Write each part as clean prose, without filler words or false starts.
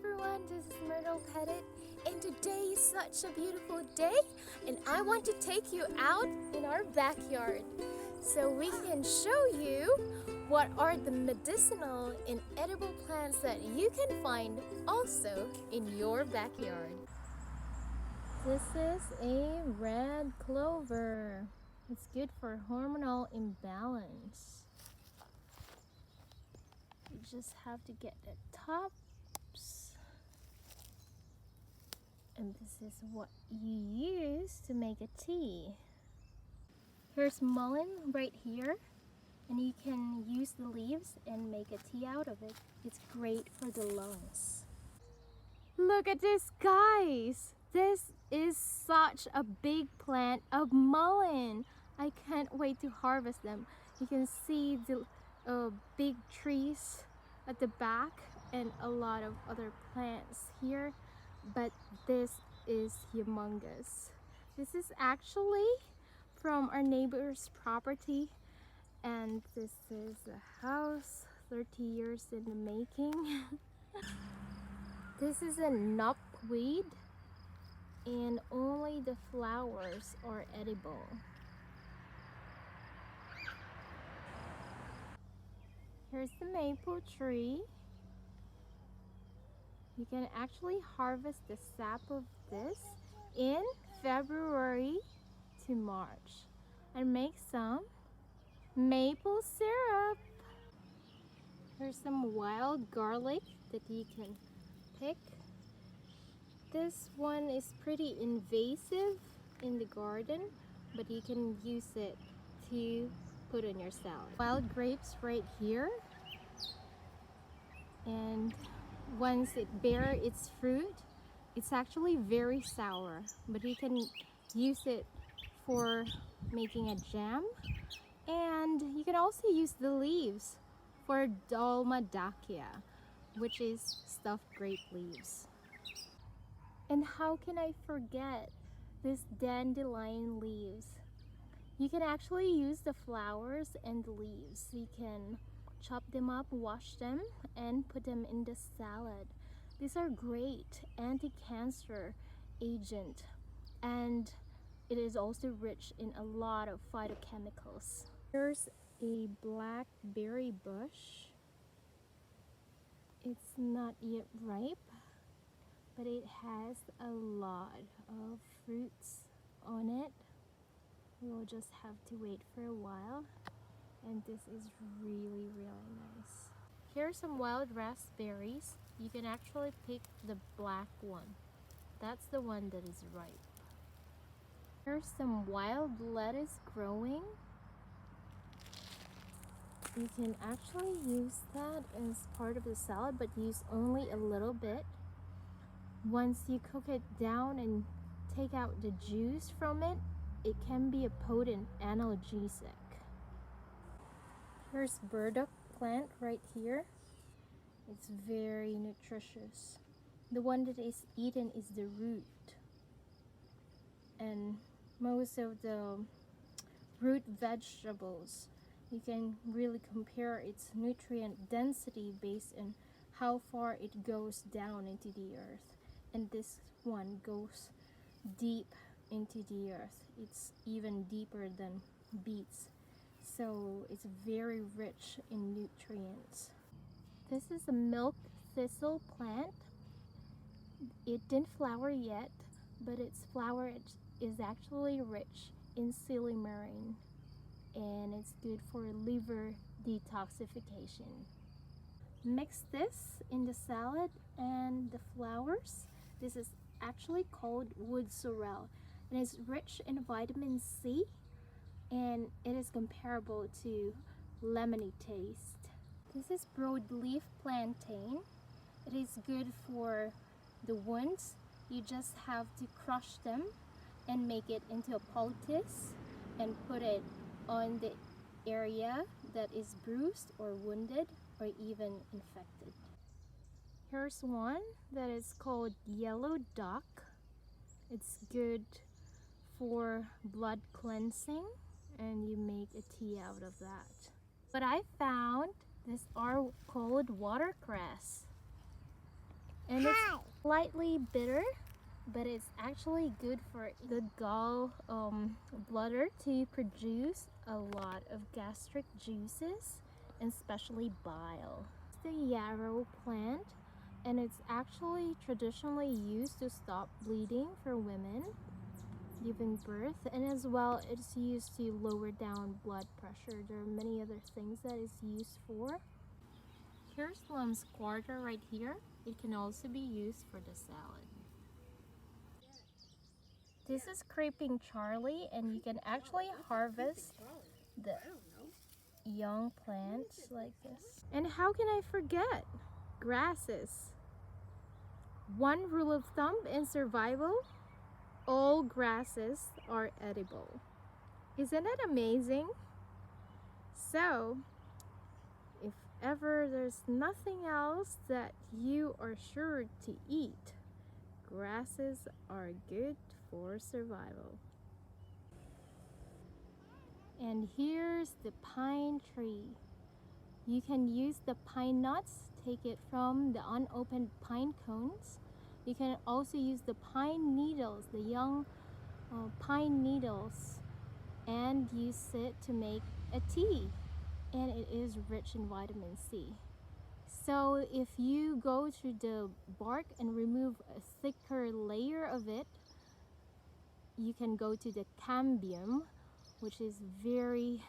everyone, this is Myrtle Pettit, and today is such a beautiful day, and I want to take you out in our backyard so we can show you what are the medicinal and edible plants that you can find also in your backyard. This is a red clover. It's good for hormonal imbalance. You just have to get the tops, and this is what you use to make a tea. Here's mullein right here, and you can use the leaves and make a tea out of it. It's great for the lungs. Look at this, guys! This is such a big plant of mullein. I can't wait to harvest them. You can see the big trees at the back and a lot of other plants here, but this is humongous. This is actually from our neighbor's property, and this is a house 30 years in the making. This is a knapweed, and only the flowers are edible. Here's the maple tree. You can actually harvest the sap of this in February to March and make some maple syrup. Here's some wild garlic that you can pick. This one is pretty invasive in the garden, but you can use it to put on your salad. Wild grapes right here, and once it bears its fruit, it's actually very sour, but you can use it for making a jam, and you can also use the leaves for Dolmadakia, which is stuffed grape leaves. And how can I forget this dandelion leaves? You can actually use the flowers and the leaves. You can chop them up, wash them, and put them in the salad. These are great anti-cancer agent, and it is also rich in a lot of phytochemicals. Here's a blackberry bush. It's not yet ripe, but it has a lot of fruits on it. We'll just have to wait for a while, and this is really nice. Here are some wild raspberries. You can actually pick the black one. That's the one that is ripe. Here's some wild lettuce growing. You can actually use that as part of the salad, but use only a little bit. Once you cook it down and take out the juice from it, it can be a potent analgesic. Here's burdock plant right here. It's very nutritious. The one that is eaten is the root, and most of the root vegetables, you can really compare its nutrient density based on how far it goes down into the earth, and this one goes deep into the earth. It's even deeper than beets, so it's very rich in nutrients. This is a milk thistle plant. It didn't flower yet, but its flower is actually rich in Silymarin, and it's good for liver detoxification. Mix this in the salad and the flowers. This is actually called wood sorrel, and it's rich in vitamin C, and it is comparable to lemony taste. This is broadleaf plantain. It is good for the wounds. You just have to crush them and make it into a poultice and put it on the area that is bruised or wounded or even infected. Here's one that is called yellow duck. It's good for blood cleansing, and you make a tea out of that. What I found, these are called watercress, And it's slightly bitter, but it's actually good for the gall bladder to produce a lot of gastric juices, and especially bile. It's the yarrow plant, and it's actually traditionally used to stop bleeding for women giving birth, and as well it's used to lower down blood pressure. There are many other things that it's used for. Here's Lum's quarter right here. It can also be used for the salad. This is Creeping Charlie, and you can actually harvest the young plants like this. And how can I forget grasses? One rule of thumb in survival: all grasses are edible. Isn't it amazing? So, if ever there's nothing else that you are sure to eat, grasses are good for survival. And here's the pine tree. You can use the pine nuts, take it from the unopened pine cones. You can also use the pine needles, the young pine needles, and use it to make a tea. And it is rich in vitamin C. So if you go through the bark and remove a thicker layer of it, you can go to the cambium, which is very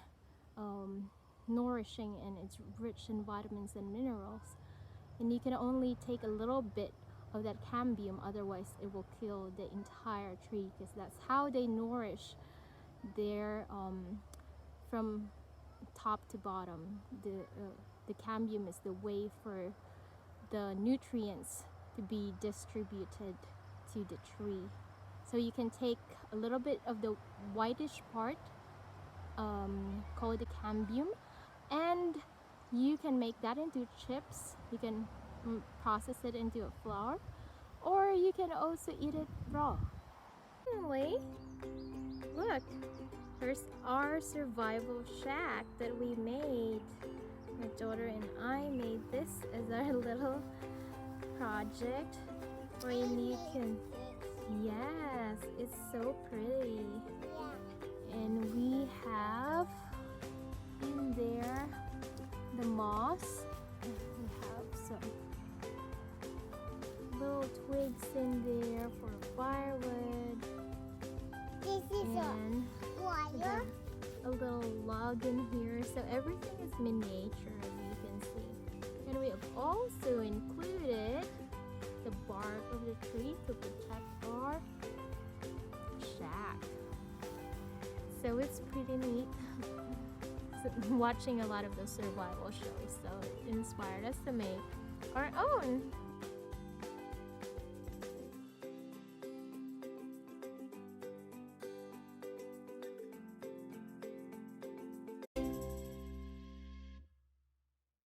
nourishing, and it's rich in vitamins and minerals. And you can only take a little bit of that cambium, otherwise it will kill the entire tree, because that's how they nourish their from top to bottom. The cambium is the way for the nutrients to be distributed to the tree. So you can take a little bit of the whitish part, called the cambium, and you can make that into chips. You can process it into a flour, or you can also eat it raw. Finally, look, here's our survival shack that we made. My daughter and I made this as our little project, wherein you can, yes, it's so pretty. And we have in there the moss. We have some little twigs in there for firewood. This is And wire. a little log in here. So everything is miniature, as you can see. And we have also included the bark of the tree to protect our shack. So it's pretty neat. Watching a lot of those survival shows, so it inspired us to make our own.